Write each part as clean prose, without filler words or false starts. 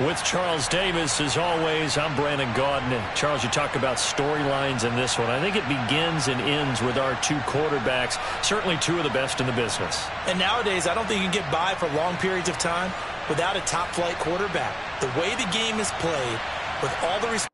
With Charles Davis, as always, I'm Brandon Gaudin. And Charles, you talk about storylines in this one. I think it begins and ends with our two quarterbacks, certainly two of the best in the business. And nowadays, I don't think you can get by for long periods of time without a top-flight quarterback. The way the game is played, with all the respect.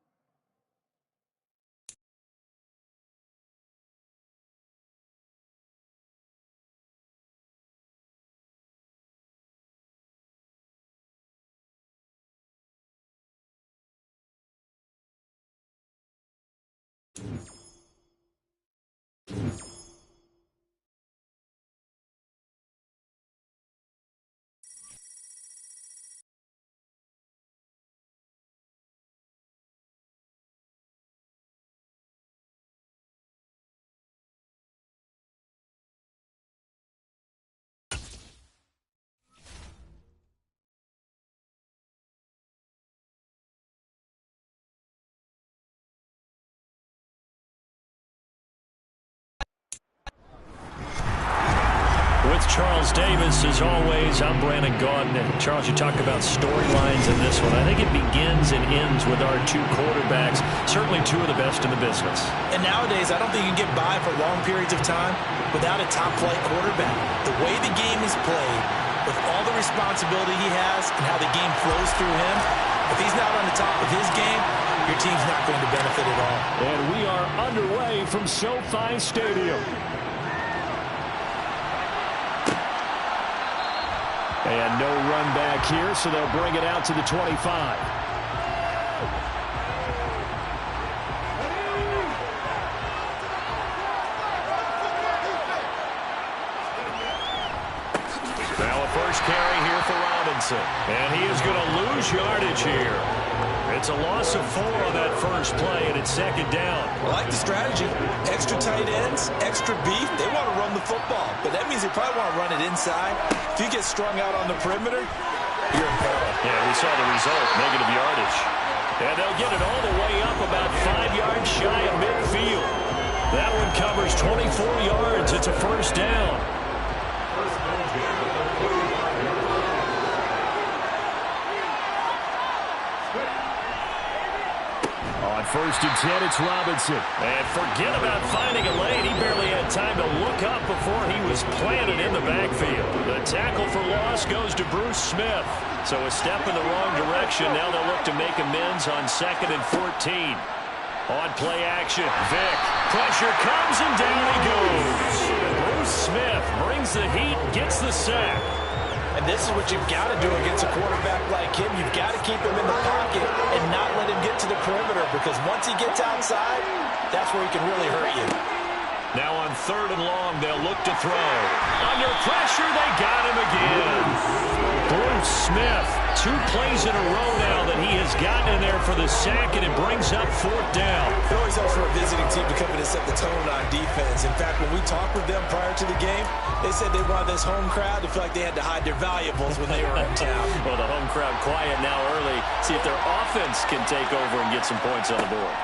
With Charles Davis, as always, I'm Brandon Gaudin. And Charles, you talk about storylines in this one. I think it begins and ends with our two quarterbacks, certainly two of the best in the business. And nowadays, I don't think you can get by for long periods of time without a top-flight quarterback. The way the game is played, with all the responsibility he has and how the game flows through him, if he's not on the top of his game, your team's not going to benefit at all. And we are underway from SoFi Stadium. And no run back here, so they'll bring it out to the 25. Now a first carry here for Robinson. And he is going to lose yardage here. It's a loss of 4 on that first play, and it's second down. I like the strategy. Extra tight ends, extra beef. They want to run the football, but that means they probably want to run it inside. If you get strung out on the perimeter, you're in peril. Yeah, we saw the result, negative yardage. And they'll get it all the way up about 5 yards shy of midfield. That one covers 24 yards. It's a first down. On first and 10, it's Robinson. And forget about finding a lane. He barely had time to look up before he was planted in the backfield. The tackle for loss goes to Bruce Smith. So a step in the wrong direction. Now they'll look to make amends on 2nd and 14. On play action, Vick. Pressure comes and down he goes. Bruce Smith brings the heat, gets the sack. And this is what you've got to do against a quarterback like him. You've got to keep him in the pocket and not let him get to the perimeter, because once he gets outside, that's where he can really hurt you. Now on 3rd and long, they'll look to throw. Under pressure, they got him again. Bruce Smith, 2 plays in a row now that he has gotten in there for the sack, and it brings up 4th down. It always helps for a visiting team to come in and set the tone on defense. In fact, when we talked with them prior to the game, they said they wanted this home crowd to feel like they had to hide their valuables when they were in town. Well, the home crowd quiet now early. See if their offense can take over and get some points on the board.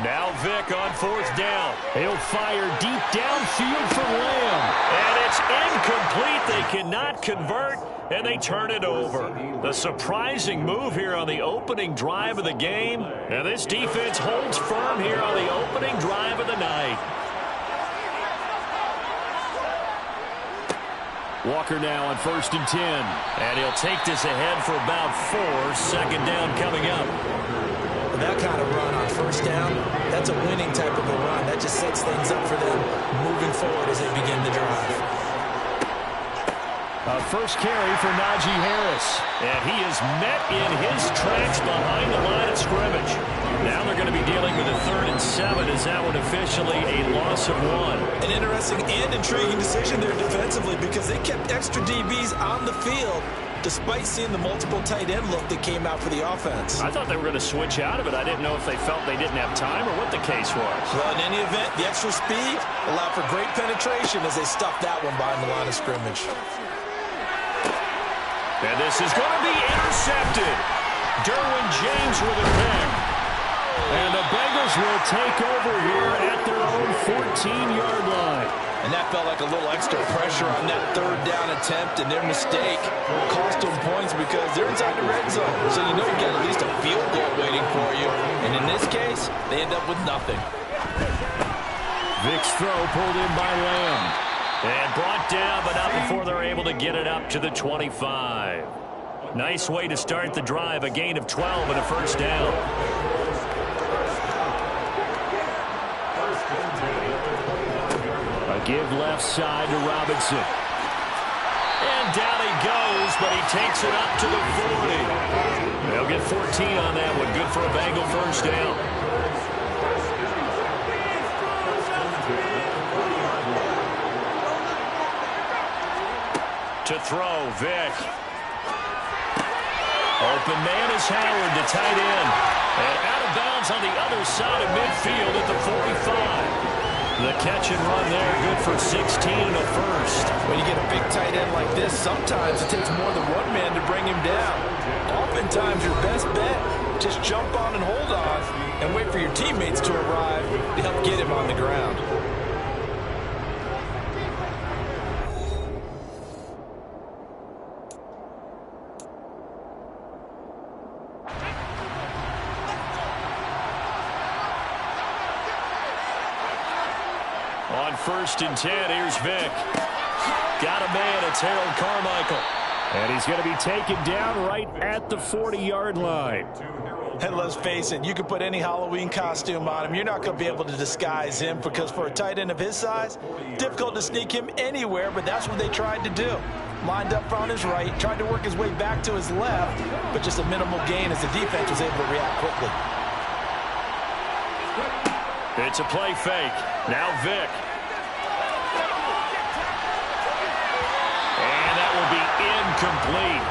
Now Vick on 4th down. He'll fire deep downfield for Lamb. And it's incomplete. They cannot convert, and they turn it over. The surprising move here on the opening drive of the game. And this defense holds firm here on the opening drive of the night. Walker now on 1st and 10. And he'll take this ahead for about 4. 2nd down coming up. That kind of run on 1st down, that's a winning type of a run. That just sets things up for them moving forward as they begin the drive. A first carry for Najee Harris. And he is met in his tracks behind the line of scrimmage. Now they're going to be dealing with a 3rd and 7. Is that one officially a loss of 1? An interesting and intriguing decision there defensively, because they kept extra DBs on the field despite seeing the multiple tight end look that came out for the offense. I thought they were going to switch out of it. I didn't know if they felt they didn't have time or what the case was. Well, in any event, the extra speed allowed for great penetration as they stuffed that one behind the line of scrimmage. And this is going to be intercepted. Derwin James with a pick. And the Bengals will take over here at their own 14-yard line. And that felt like a little extra pressure on that third down attempt, and their mistake cost them points because they're inside the red zone. So you know you got at least a field goal waiting for you. And in this case, they end up with nothing. Vick's throw pulled in by Lamb. And brought down, but not before they're able to get it up to the 25. Nice way to start the drive, a gain of 12 and a first down. A give left side to Robinson. And down he goes, but he takes it up to the 40. They'll get 14 on that one. Good for a Bengal first down. To throw, Vick. Open man is Howard, the tight end. And out of bounds on the other side of midfield at the 45. The catch and run there, good for 16 and a first. When you get a big tight end like this, sometimes it takes more than one man to bring him down. Oftentimes, your best bet, just jump on and hold on and wait for your teammates to arrive to help get him on the ground. On 1st and 10, here's Vick. Got a man, it's Harold Carmichael. And he's going to be taken down right at the 40-yard line. And let's face it, you can put any Halloween costume on him. You're not going to be able to disguise him because for a tight end of his size, difficult to sneak him anywhere, but that's what they tried to do. Lined up on his right, tried to work his way back to his left, but just a minimal gain as the defense was able to react quickly. It's a play fake. Now Vick. And that will be incomplete.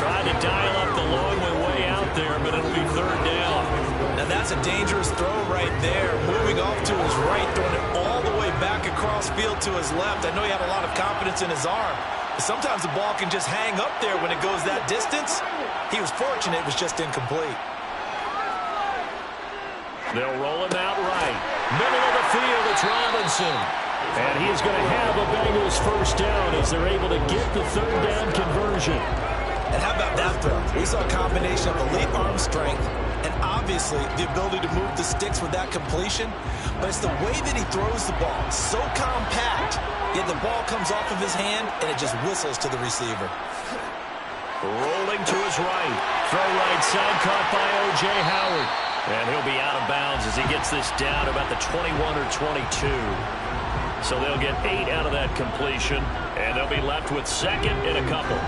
Trying to dial up the long way out there, but it'll be third down. Now that's a dangerous throw right there. Moving off to his right, throwing it all the way back across field to his left. I know he had a lot of confidence in his arm. But sometimes the ball can just hang up there when it goes that distance. He was fortunate it was just incomplete. They'll roll him out right. Middle of the field, it's Robinson. And he is going to have a Bengals first down as they're able to get the third down conversion. And how about that throw? We saw a combination of elite arm strength and obviously the ability to move the sticks with that completion. But it's the way that he throws the ball. So compact, yet the ball comes off of his hand and it just whistles to the receiver. Rolling to his right. Throw right side, caught by O.J. Howard. And he'll be out of bounds as he gets this down about the 21 or 22. So they'll get 8 out of that completion, and they'll be left with second and a couple.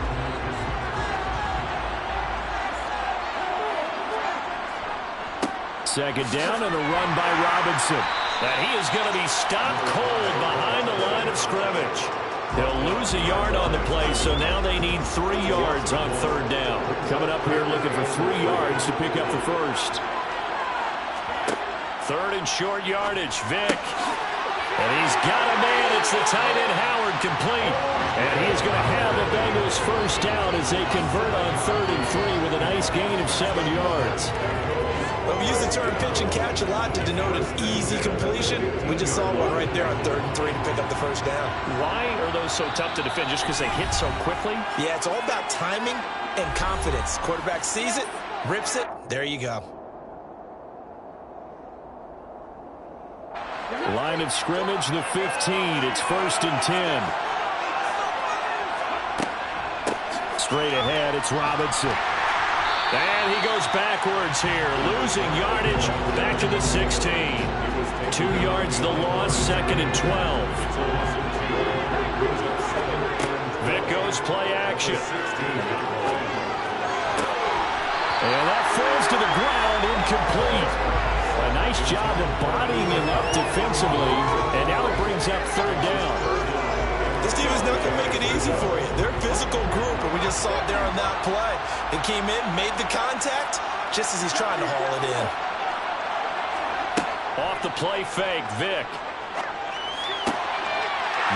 Second down and a run by Robinson. And he is going to be stopped cold behind the line of scrimmage. They'll lose a yard on the play, so now they need 3 yards on third down. Coming up here looking for 3 yards to pick up the first. Third and short yardage, Vick. And he's got a man. It's the tight end, Howard, complete. And he's going to have the Bengals first down as they convert on 3rd and 3 with a nice gain of 7 yards. Well, we use the term pitch and catch a lot to denote an easy completion. We just saw one right there on 3rd and 3 to pick up the first down. Why are those so tough to defend? Just because they hit so quickly? Yeah, it's all about timing and confidence. Quarterback sees it, rips it, there you go. Line of scrimmage, the 15. It's 1st and 10. Straight ahead, it's Robinson. And he goes backwards here, losing yardage back to the 16. 2 yards the loss, 2nd and 12. Vick goes play action. And that falls to the ground, incomplete. A nice job of bodying him up defensively, and now it brings up 3rd down. This team is not going to make it easy for you. They're a physical group, and we just saw it there on that play. He came in, made the contact, just as he's trying to haul it in. Off the play fake, Vick.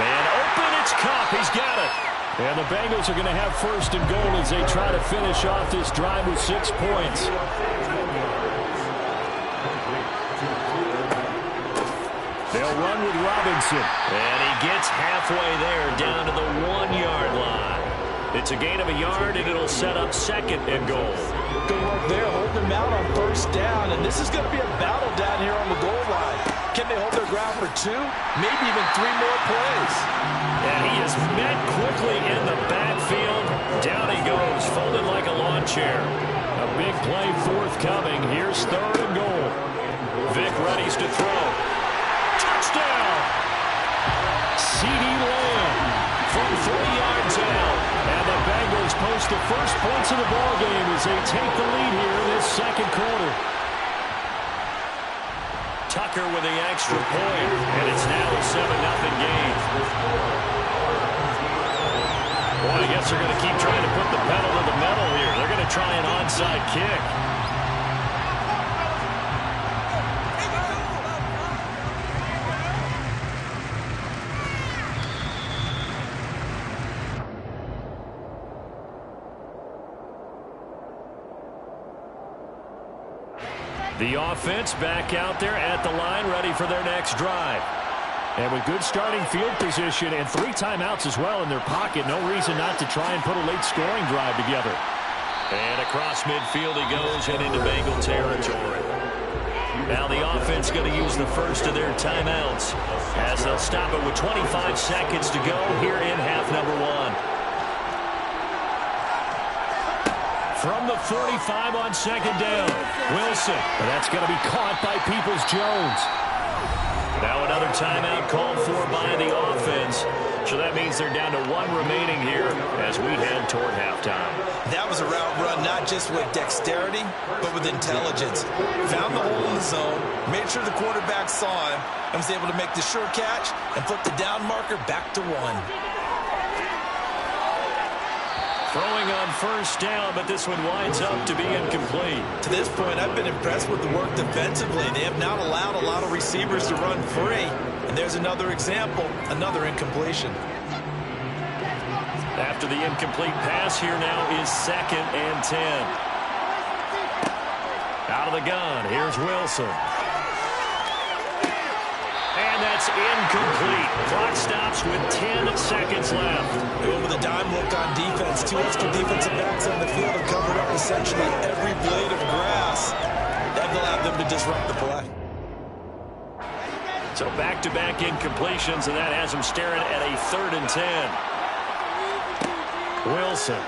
Man open, it's Cup. He's got it. And the Bengals are going to have 1st and goal as they try to finish off this drive with 6 points. They'll run with Robinson. And he gets halfway there, down to the 1-yard line. It's a gain of a yard, and it'll set up 2nd and goal. Good work there, holding them out on 1st down, and this is going to be a battle down here on the goal line. Can they hold their ground for 2, maybe even 3 more plays? And he is met quickly in the backfield. Down he goes, folded like a lawn chair. A big play forthcoming. Here's 3rd and goal. Vic readies to throw. Touchdown! CeeDee Lamb from 3 yards out. And the Bengals post the first points of the ballgame as they take the lead here in this 2nd quarter. Tucker with the extra point, and it's now a 7-0 game. Boy, I guess they're going to keep trying to put the pedal to the metal here. They're going to try an onside kick. The offense back out there at the line, ready for their next drive. And with good starting field position and 3 timeouts as well in their pocket, no reason not to try and put a late scoring drive together. And across midfield he goes and into Bengal territory. Now the offense going to use the first of their timeouts as they'll stop it with 25 seconds to go here in half number 1. From the 45 on 2nd down, Wilson. But that's going to be caught by Peoples-Jones. Now another timeout called for by the offense. So that means they're down to 1 remaining here as we head toward halftime. That was a route run not just with dexterity, but with intelligence. Found the hole in the zone, made sure the quarterback saw him, and was able to make the sure catch and flip the down marker back to 1. Throwing on 1st down, but this one winds up to be incomplete. To this point, I've been impressed with the work defensively. They have not allowed a lot of receivers to run free. And there's another example, another incompletion. After the incomplete pass, here now is 2nd and 10. Out of the gun, here's Wilson. And that's incomplete. Clock stops with 10 seconds left. Going with a dime look on defense. 2 extra defensive backs on the field have covered up essentially every blade of grass. That allowed them to disrupt the play. So back-to-back incompletions, and that has them staring at a 3rd and 10. Wilson.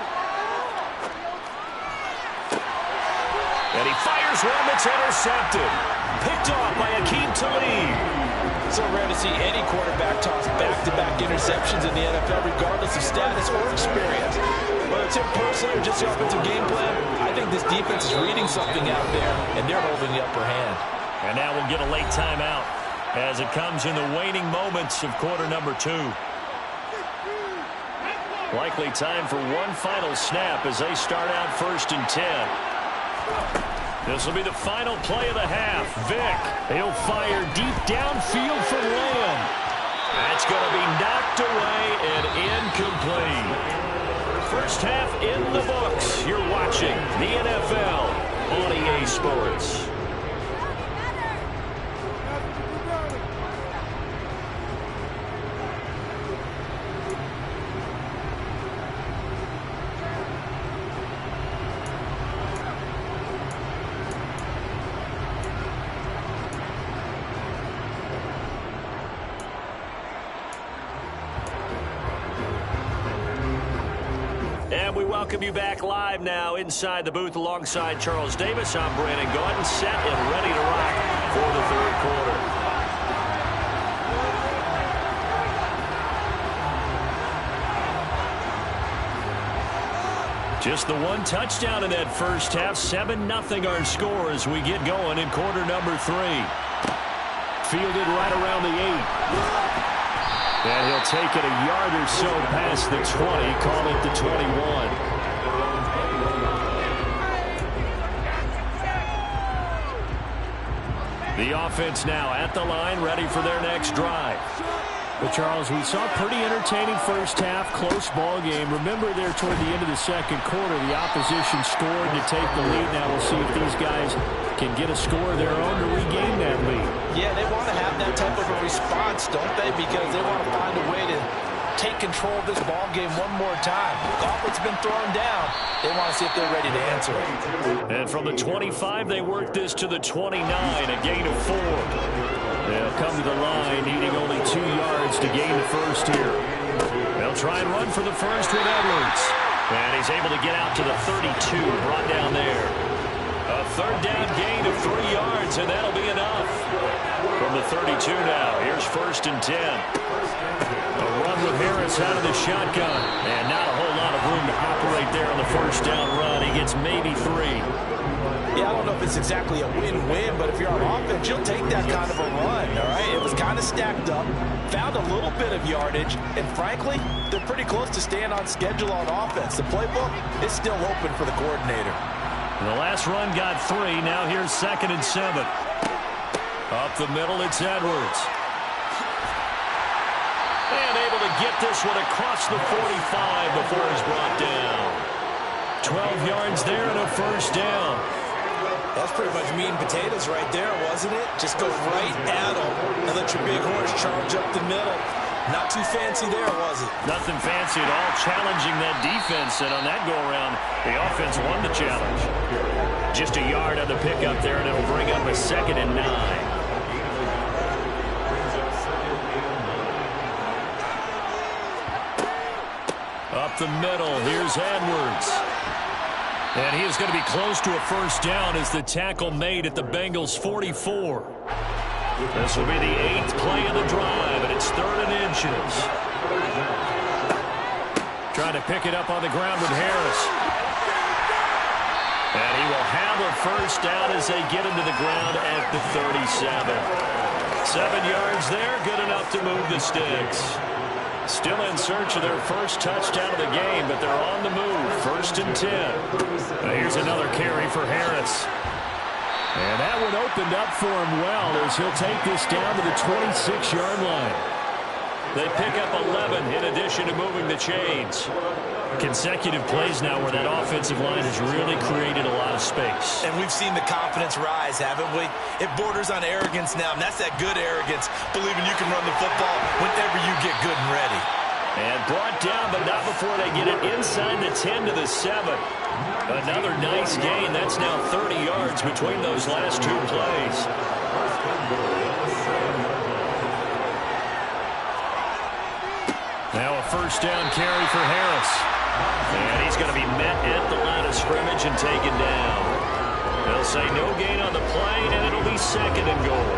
And he fires one that's intercepted. Picked off by Akeem Talib. So rare to see any quarterback toss back-to-back interceptions in the NFL, regardless of status or experience. Whether it's him personally or just the offensive game plan, I think this defense is reading something out there, and they're holding the upper hand. And now we'll get a late timeout as it comes in the waning moments of quarter number 2. Likely time for one final snap as they start out 1st and 10. This will be the final play of the half. Vic, he'll fire deep downfield for Lamb. That's going to be knocked away and incomplete. First half in the books. You're watching the NFL on EA Sports. And we welcome you back live now inside the booth alongside Charles Davis. I'm Brandon Gaudin, set and ready to rock for the 3rd quarter. Just the 1 touchdown in that first half. 7-0 our score as we get going in quarter number 3. Fielded right around the 8. And he'll take it a yard or so past the 20, call it the 21. The offense now at the line, ready for their next drive. But, Charles, we saw a pretty entertaining first half, close ball game. Remember there toward the end of the second quarter, the opposition scored to take the lead. Now we'll see if these guys can get a score of their own to regain that lead. Yeah, they want to have that type of a response, don't they? Because they want to find a way to take control of this ball game one more time. Gauntlet's been thrown down. They want to see if they're ready to answer it. And from the 25, they work this to the 29, a gain of 4. They'll come to the line, needing only 2 yards to gain the first here. They'll try and run for the first with Edwards. And he's able to get out to the 32, brought down there. A third down gain of 3 yards, and that'll be enough. From the 32 now, here's 1st and 10. A run with Harris out of the shotgun. And not a whole lot of room to operate there on the first down run. He gets maybe 3. Yeah, I don't know if it's exactly a win-win, but if you're on offense, you'll take that kind of a run, all right? It was kind of stacked up, found a little bit of yardage, and frankly, they're pretty close to staying on schedule on offense. The playbook is still open for the coordinator. The last run got 3. Now here's 2nd and 7. Up the middle, it's Edwards. And able to get this one across the 45 before he's brought down. 12 yards there and a first down. That's pretty much meat and potatoes right there, wasn't it? Just go right at them and let your big horse charge up the middle. Not too fancy there, was it? Nothing fancy at all, challenging that defense. And on that go-around, the offense won the challenge. Just a yard on the pickup there, and it'll bring up a 2nd and 9. Up the middle, here's Edwards. And he is going to be close to a first down as the tackle made at the Bengals' 44. This will be the 8th play of the drive, and it's 3rd and inches. Trying to pick it up on the ground with Harris. And he will have a first down as they get him to the ground at the 37. 7 yards there, good enough to move the sticks. Still in search of their first touchdown of the game, but they're on the move. 1st and 10. Now here's another carry for Harris. And that one opened up for him well as he'll take this down to the 26-yard line. They pick up 11 in addition to moving the chains. Consecutive plays now where that offensive line has really created a lot of space. And we've seen the confidence rise, haven't we? It borders on arrogance now, and that's that good arrogance, believing you can run the football whenever you get good and ready. And brought down, but not before they get it inside the 10 to the 7. Another nice gain. That's now 30 yards between those last 2 plays. Now a first down carry for Harris. And he's going to be met at the line of scrimmage and taken down. They'll say no gain on the play, and it'll be 2nd and goal.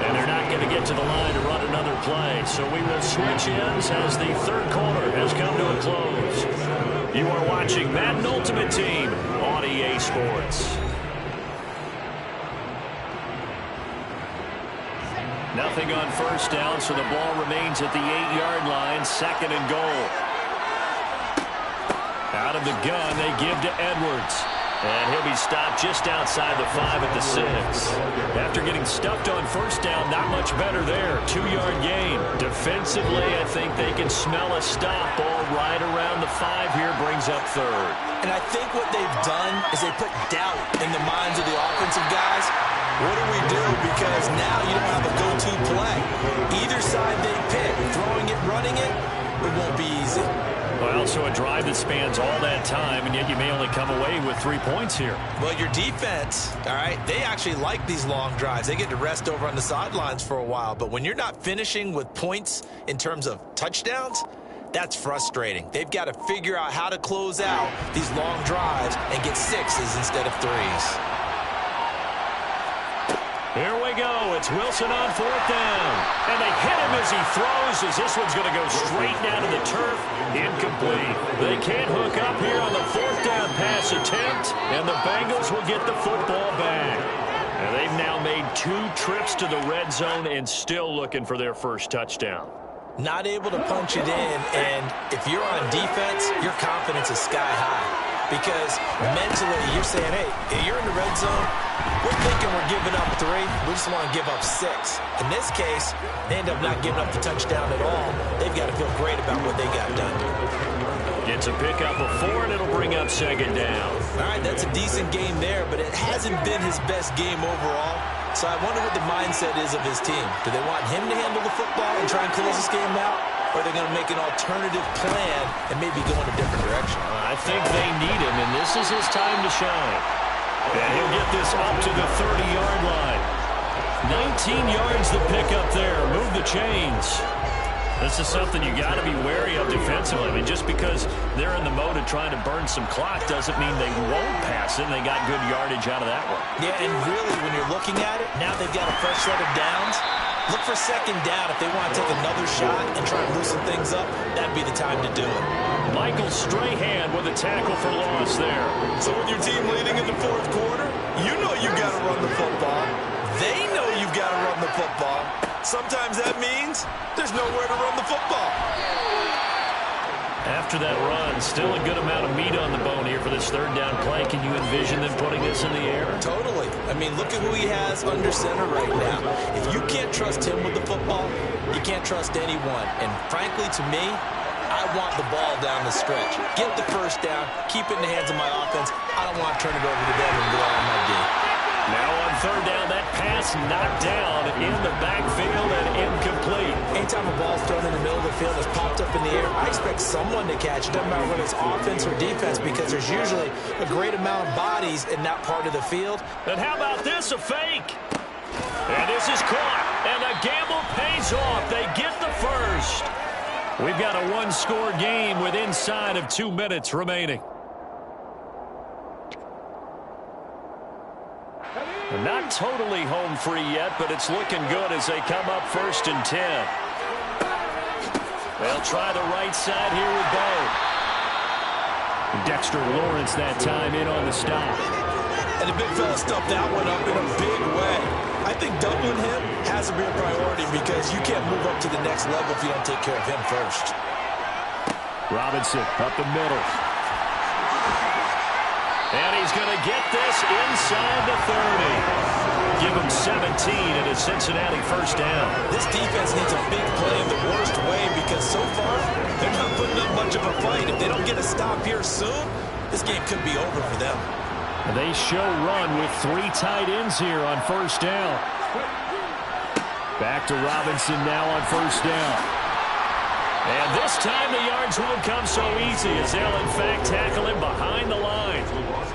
And they're not going to get to the line to run another play. So we will switch ends as the 3rd quarter has come to a close. You are watching Madden Ultimate Team on EA Sports. Nothing on first down, so the ball remains at the 8-yard line. 2nd and goal. Out of the gun, they give to Edwards. And he'll be stopped just outside the 5 at the 6. After getting stuffed on first down, not much better there. 2-yard gain. Defensively, I think they can smell a stop. Ball right around the 5 here, brings up 3rd. And I think what they've done is they put doubt in the minds of the offensive guys. What do we do? Because now you don't have a go-to play. Either side they pick, throwing it, running it, it won't be easy. Well, so a drive that spans all that time, and yet you may only come away with 3 points here. Well, your defense, all right, they actually like these long drives. They get to rest over on the sidelines for a while. But when you're not finishing with points in terms of touchdowns, that's frustrating. They've got to figure out how to close out these long drives and get 6s instead of 3s. Here we go. It's Wilson on 4th down. And they hit him as he throws, as this one's going to go straight down to the turf. Incomplete. They can't hook up here on the 4th down pass attempt, and the Bengals will get the football back. And they've now made 2 trips to the red zone and still looking for their first touchdown. Not able to punch it in, and if you're on defense, your confidence is sky high. because mentally you're saying, hey, you're in the red zone. We're thinking we're giving up 3. We just want to give up 6. In this case, they end up not giving up the touchdown at all. They've got to feel great about what they got done. Gets a pickup of 4, and it'll bring up 2nd down. All right, that's a decent game there, but it hasn't been his best game overall. So I wonder what the mindset is of his team. Do they want him to handle the football and try and close this game out? Or are they going to make an alternative plan and maybe go in a different direction? I think they need him, and this is his time to shine. And he'll get this up to the 30-yard line. 19 yards the pickup there. Move the chains. This is something you got to be wary of defensively. I mean, just because they're in the mode of trying to burn some clock doesn't mean they won't pass it. They got good yardage out of that one. Yeah, and really, when you're looking at it, now they've got a fresh set of downs. Look for 2nd down if they want to take another shot and try and loosen things up. That'd be the time to do it. Michael Strahan with a tackle for loss there. So with your team leading in the 4th quarter, you know you've got to run the football. They know you've got to run the football. Sometimes that means there's nowhere to run the football. After that run, still a good amount of meat on the bone here for this 3rd down play. Can you envision them putting this in the air? Totally. I mean, look at who he has under center right now. If you can't trust him with the football, you can't trust anyone. And frankly, to me, I want the ball down the stretch. Get the 1st down, keep it in the hands of my offense. I don't want to turn it over to them and go on my D. Now on 3rd down, that pass knocked down in the backfield and incomplete. Anytime a ball's thrown in the middle of the field that's popped up in the air, I expect someone to catch it. Doesn't matter whether it's offense or defense, because there's usually a great amount of bodies in that part of the field. And how about this, a fake? And this is caught, and the gamble pays off. They get the 1st. We've got a 1-score game with inside of 2 minutes remaining. Not totally home free yet, but it's looking good as they come up 1st and 10. They'll try the right side here with Bo. Dexter Lawrence that time in on the stop. And the big fella stuffed that one up in a big way. I think doubling him has to be a priority because you can't move up to the next level if you don't take care of him first. Robinson up the middle. And he's going to get this inside the 30. Give him 17 and a Cincinnati 1st down. This defense needs a big play in the worst way because so far they're not putting up much of a fight. If they don't get a stop here soon, this game could be over for them. They show run with 3 tight ends here on 1st down. Back to Robinson now on 1st down. And this time the yards won't come so easy as they'll in fact tackle him behind the line.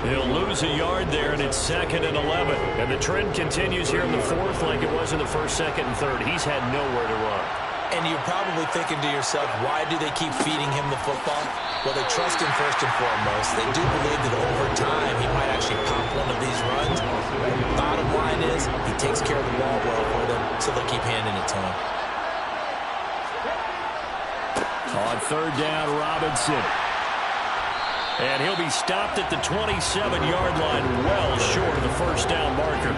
He'll lose a yard there, and it's 2nd and 11. And the trend continues here in the 4th like it was in the 1st, 2nd, and 3rd. He's had nowhere to run. And you're probably thinking to yourself, why do they keep feeding him the football? Well, they trust him first and foremost. They do believe that over time he might actually pop one of these runs. Bottom line is he takes care of the ball well for them, so they'll keep handing it to him. On 3rd down, Robinson. And he'll be stopped at the 27-yard line, well short of the 1st down marker.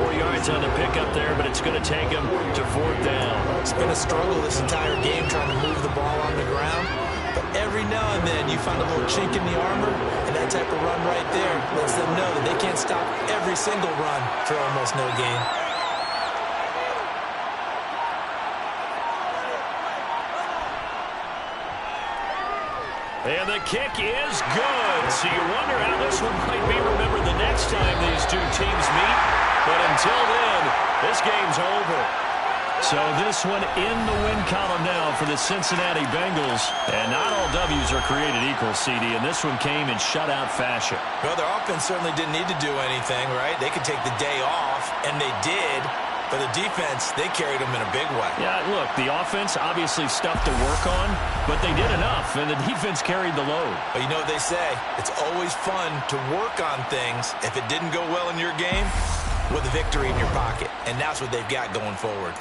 4 yards on the pickup there, but it's going to take him to 4th down. It's been a struggle this entire game trying to move the ball on the ground. But every now and then you find a little chink in the armor, and that type of run right there lets them know that they can't stop every single run for almost no gain. And the kick is good. So you wonder how this one might be remembered the next time these two teams meet. But until then, this game's over. So this one in the win column now for the Cincinnati Bengals. And not all W's are created equal, CD. And this one came in shutout fashion. Well, their offense certainly didn't need to do anything, right? They could take the day off, and they did. But the defense, they carried them in a big way. Yeah, look, the offense obviously stuff to work on, but they did enough, and the defense carried the load. But you know what they say, it's always fun to work on things if it didn't go well in your game with a victory in your pocket. And that's what they've got going forward.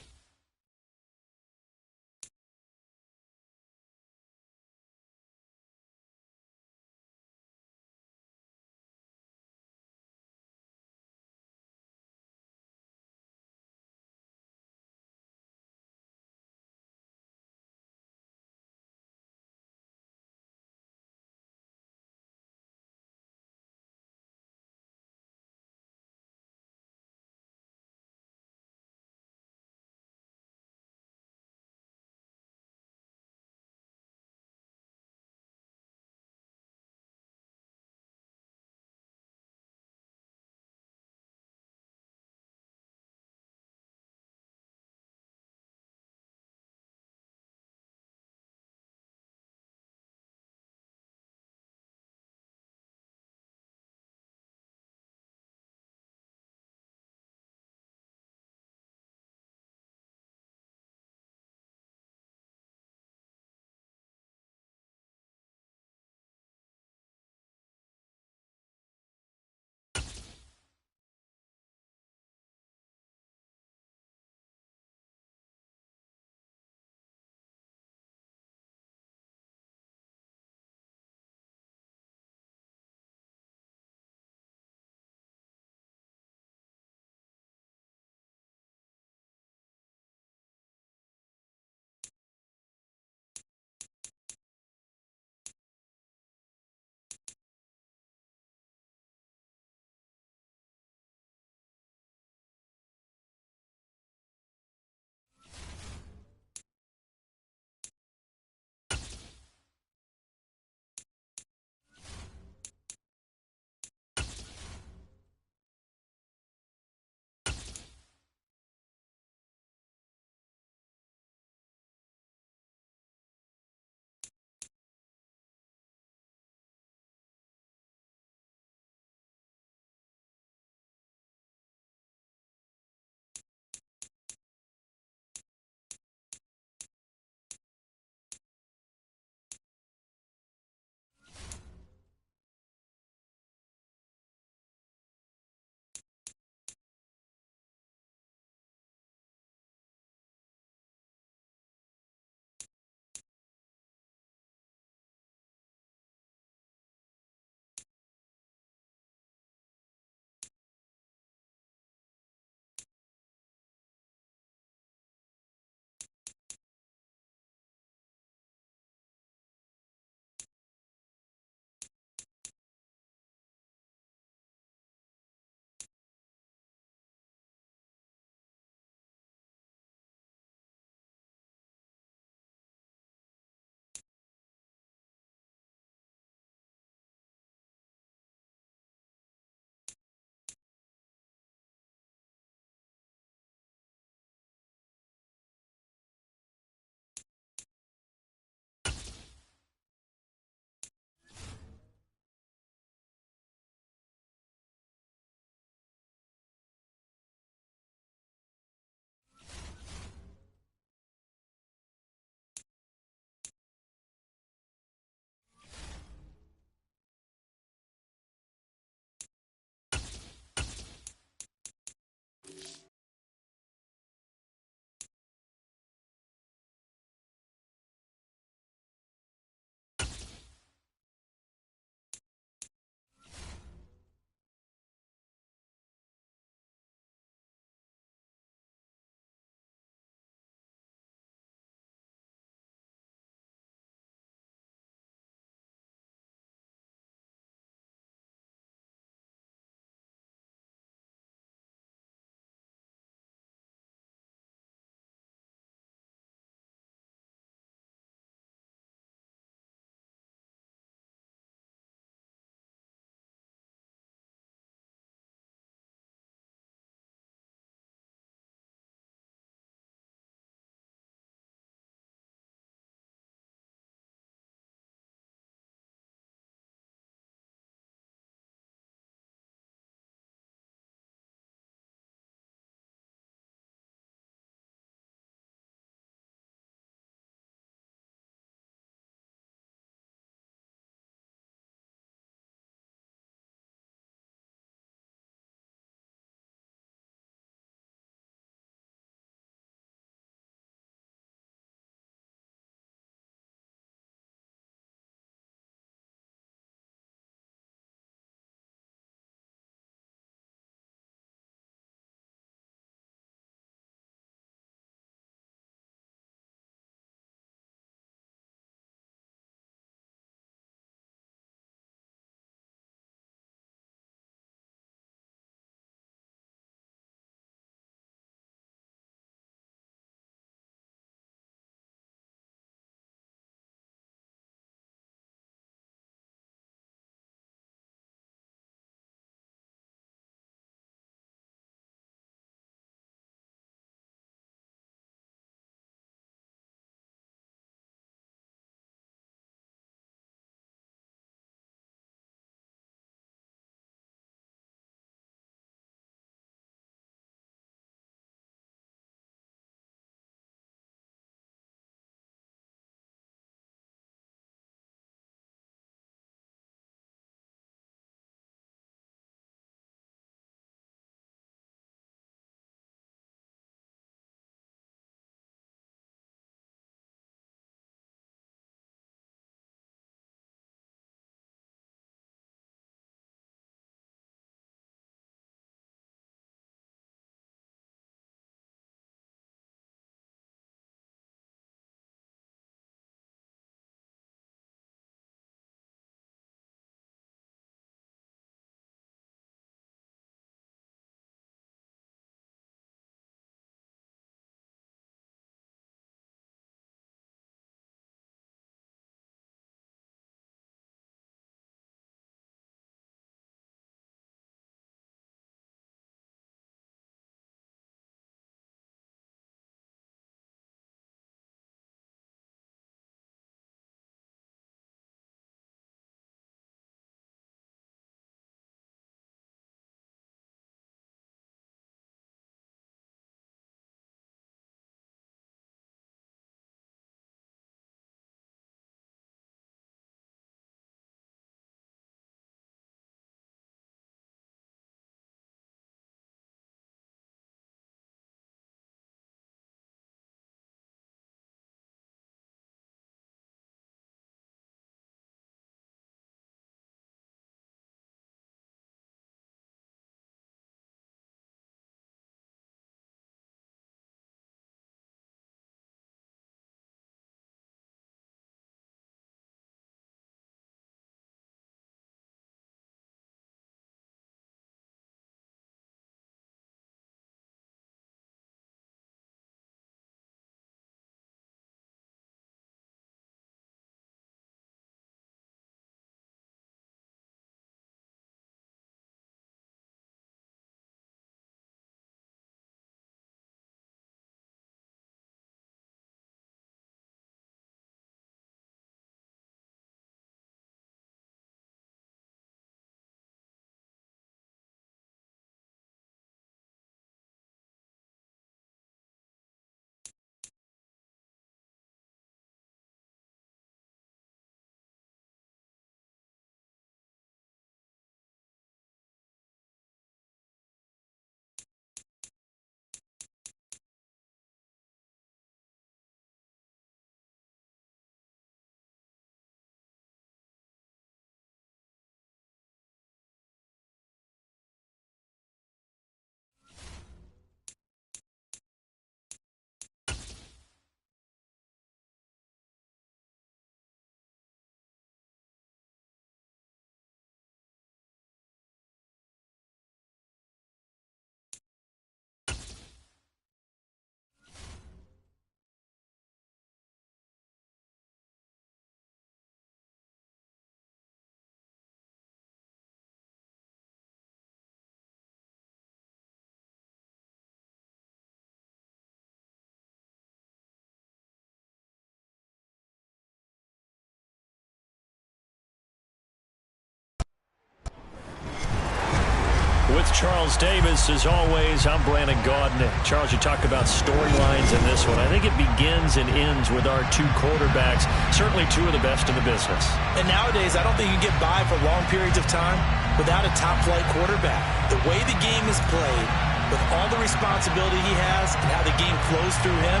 Charles Davis. As always, I'm Brandon Gaudin. Charles, you talk about storylines in this one. I think it begins and ends with our two quarterbacks, certainly two of the best in the business. And nowadays, I don't think you can get by for long periods of time without a top-flight quarterback. The way the game is played, with all the responsibility he has and how the game flows through him,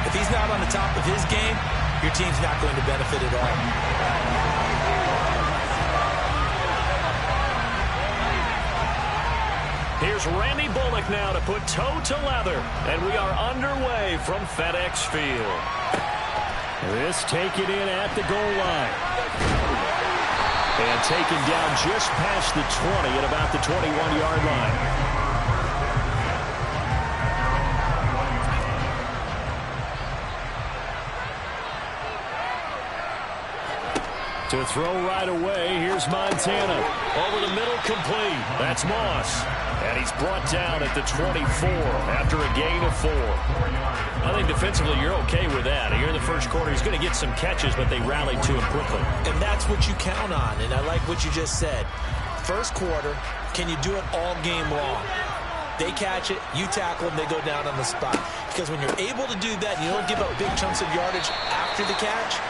if he's not on the top of his game, your team's not going to benefit at all. Here's Randy Bullock now to put toe to leather, and we are underway from FedEx Field. This taken in at the goal line. And taken down just past the 20 at about the 21-yard line. To throw right away, here's Montana. Over the middle, complete. That's Moss. And he's brought down at the 24 after a gain of 4. I think defensively you're okay with that. Here in the first quarter, he's going to get some catches, but they rallied to him quickly. And that's what you count on, and I like what you just said. First quarter, can you do it all game long? They catch it, you tackle them, they go down on the spot. Because when you're able to do that, and you don't give up big chunks of yardage after the catch,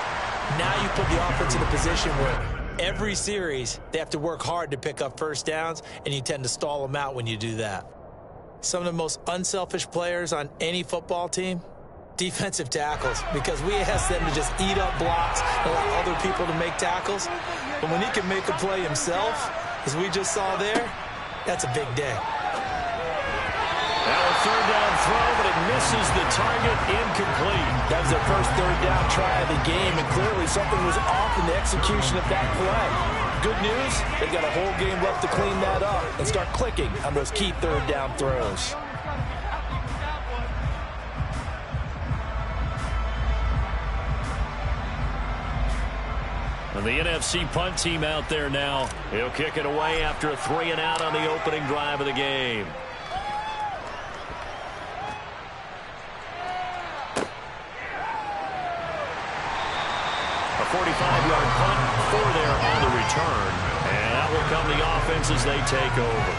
now you put the offense in a position where every series they have to work hard to pick up first downs, and you tend to stall them out when you do that. Some of the most unselfish players on any football team, defensive tackles, because we ask them to just eat up blocks and allow other people to make tackles. But when he can make a play himself, as we just saw there, that's a big day. Now a third down throw, but it misses the target, incomplete. That was their first third down try of the game, and clearly something was off in the execution of that play. Good news, they've got a whole game left to clean that up and start clicking on those key third down throws. And the NFC punt team out there now. He'll kick it away after a 3-and-out on the opening drive of the game. A 45-yard punt for there on the return. And that will come the offense as they take over.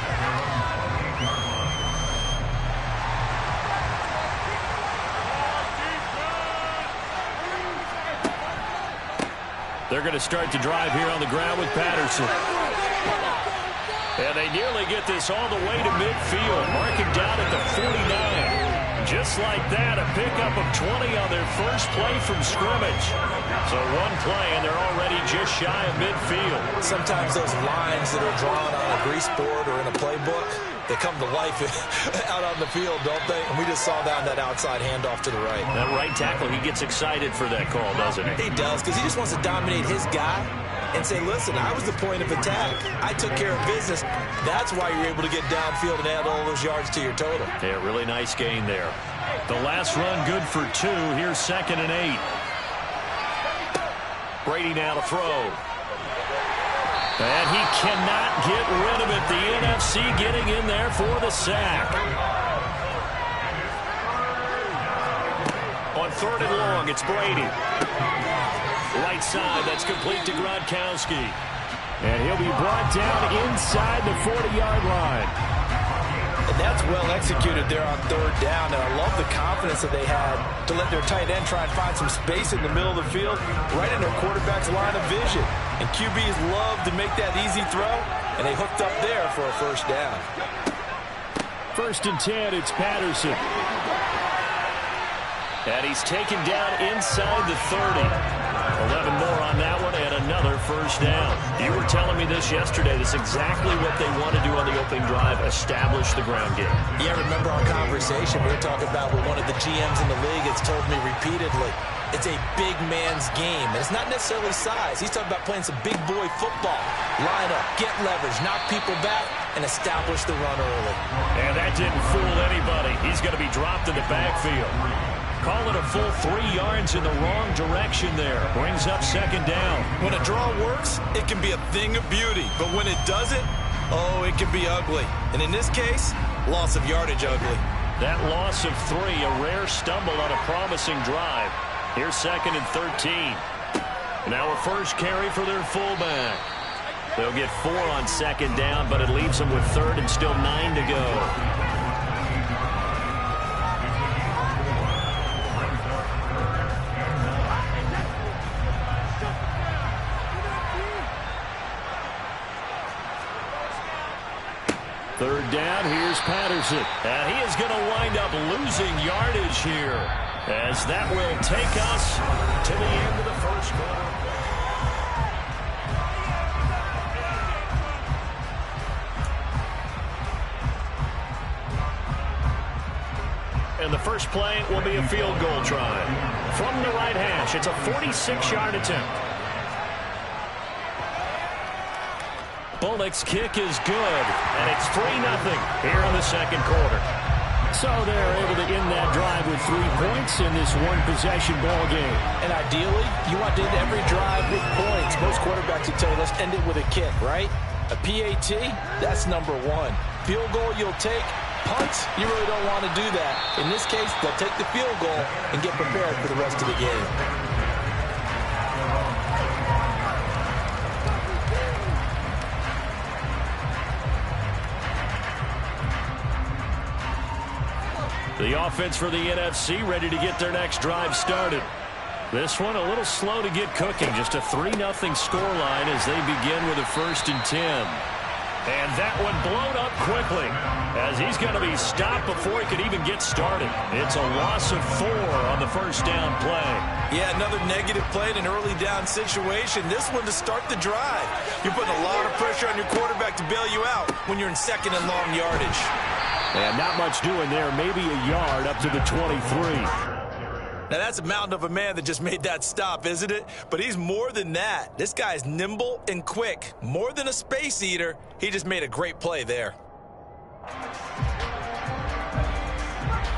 They're going to start to drive here on the ground with Patterson. And they nearly get this all the way to midfield. Marking down at the 49. Just like that, a pickup of 20 on their first play from scrimmage. So one play, and they're already just shy of midfield. Sometimes those lines that are drawn on a grease board or in a playbook, they come to life out on the field, don't they? And we just saw that on that outside handoff to the right. That right tackle, he gets excited for that call, doesn't he? He does, because he just wants to dominate his guy and say, listen, I was the point of attack. I took care of business. That's why you're able to get downfield and add all those yards to your total. Yeah, really nice gain there. The last run good for 2. Here's 2nd and 8. Brady now to throw. And he cannot get rid of it. The NFC getting in there for the sack. On 3rd and long, it's Brady. Right side, that's complete to Gronkowski. And he'll be brought down inside the 40-yard line. And that's well executed there on 3rd down. And I love the confidence that they had to let their tight end try and find some space in the middle of the field, right in their quarterback's line of vision. And QBs love to make that easy throw, and they hooked up there for a first down. 1st and 10, it's Patterson. And he's taken down inside the 30. 11 more on that one, and another first down. You were telling me this yesterday. That's exactly what they want to do on the opening drive, establish the ground game. Yeah, remember our conversation we were talking about with one of the GMs in the league. It's told me repeatedly, it's a big man's game. And it's not necessarily size. He's talking about playing some big boy football. Line up, get leverage, knock people back, and establish the run early. And that didn't fool anybody. He's going to be dropped in the backfield. Call it a full 3 yards in the wrong direction there. Brings up 2nd down. When a draw works, it can be a thing of beauty. But when it doesn't, oh, it can be ugly. And in this case, loss of yardage ugly. That loss of 3, a rare stumble on a promising drive. Here's 2nd and 13. Now a first carry for their fullback. They'll get 4 on second down, but it leaves them with third and still 9 to go. Third down, here's Patterson. And he is going to wind up losing yardage here, as that will take us to the end of the first quarter. And the first play will be a field goal try. From the right hash, it's a 46-yard attempt. Bullock's kick is good, and it's 3-0 here in the second quarter. So they're able to end that drive with 3 points in this one-possession ball game. And ideally, you want to end every drive with points. Most quarterbacks would tell you, let's end it with a kick, right? A PAT, that's number 1. Field goal you'll take. Punts, you really don't want to do that. In this case, they'll take the field goal and get prepared for the rest of the game. The offense for the NFC ready to get their next drive started. This one a little slow to get cooking. Just a 3-0 scoreline as they begin with a 1st and 10. And that one blown up quickly as he's going to be stopped before he could even get started. It's a loss of 4 on the first down play. Yeah, another negative play in an early down situation. This one to start the drive. You're putting a lot of pressure on your quarterback to bail you out when you're in second and long yardage. And not much doing there. Maybe a yard up to the 23. Now, that's a mountain of a man that just made that stop, isn't it? But he's more than that. This guy's nimble and quick. More than a space eater. He just made a great play there.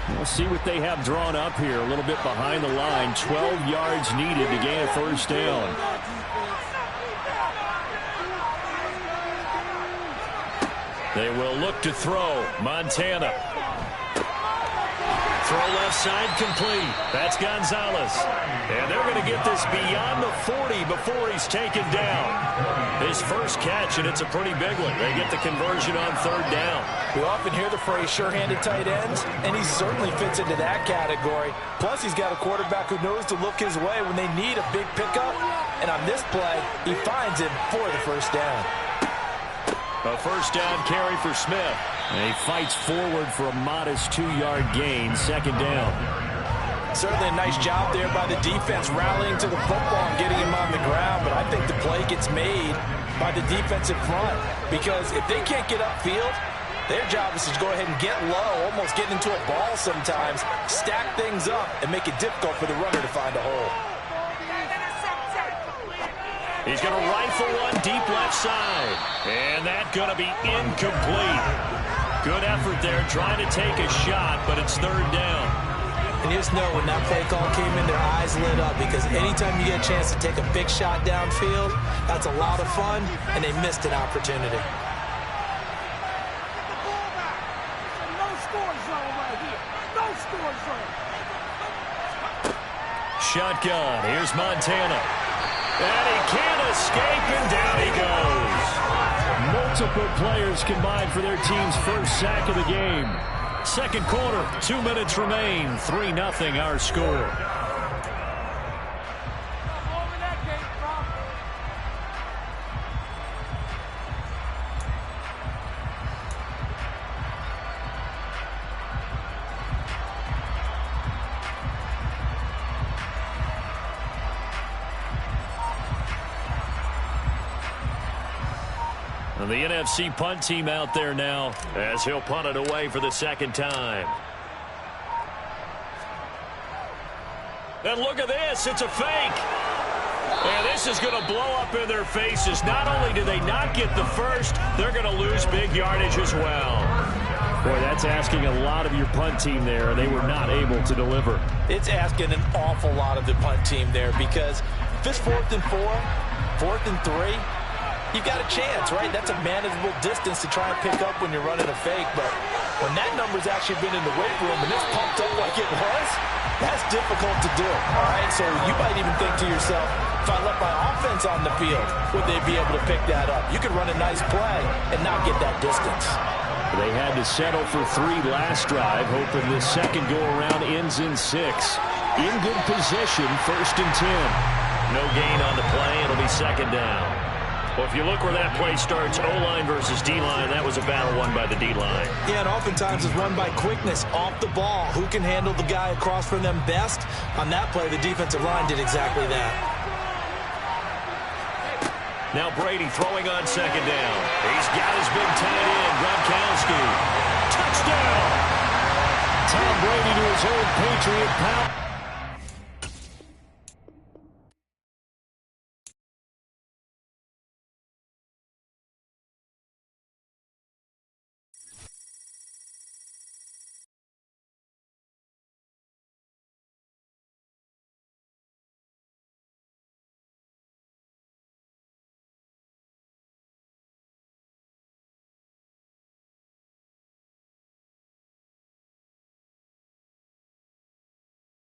We'll see what they have drawn up here. A little bit behind the line. 12 yards needed to gain a first down. They will look to throw. Montana. Throw left side complete. That's Gonzalez. And they're going to get this beyond the 40 before he's taken down. His first catch, and it's a pretty big one. They get the conversion on third down. We often hear the phrase sure-handed tight ends, and he certainly fits into that category. Plus, he's got a quarterback who knows to look his way when they need a big pickup. And on this play, he finds him for the first down. A first down carry for Smith. And he fights forward for a modest 2-yard gain, second down. Certainly a nice job there by the defense rallying to the football and getting him on the ground, but I think the play gets made by the defensive front because if they can't get upfield, their job is to go ahead and get low, almost get into a ball sometimes, stack things up, and make it difficult for the runner to find a hole. He's going to rifle one deep left side, and that's going to be incomplete. Good effort there, trying to take a shot, but it's third down. And you just know when that play call came in, their eyes lit up because anytime you get a chance to take a big shot downfield, that's a lot of fun, and they missed an opportunity. No score zone right here. No score zone. Shotgun. Here's Montana. And he can't escape, and down he goes. Multiple players combined for their team's first sack of the game. Second quarter, 2 minutes remain. 3-0 our score. And the NFC punt team out there now as he'll punt it away for the second time. And look at this. It's a fake. And this is going to blow up in their faces. Not only do they not get the first, they're going to lose big yardage as well. Boy, that's asking a lot of your punt team there. They were not able to deliver. It's asking an awful lot of the punt team there because if it's 4th and 4, 4th and 3, you've got a chance, right? That's a manageable distance to try and pick up when you're running a fake, but When that number's actually been in the weight room and it's pumped up like it was, that's difficult to do, all right? So you might even think to yourself, if I let my offense on the field, would they be able to pick that up? You could run a nice play and not get that distance. They had to settle for 3 last drive, hoping this second go-around ends in 6. In good position, 1st and 10. No gain on the play. It'll be 2nd down. Well, if you look where that play starts, O-line versus D-line, that was a battle won by the D-line. Yeah, and oftentimes it's won by quickness off the ball. Who can handle the guy across from them best? On that play, the defensive line did exactly that. Now Brady throwing on 2nd down. He's got his big tight end, Gronkowski. Touchdown! Tom Brady to his old Patriot power.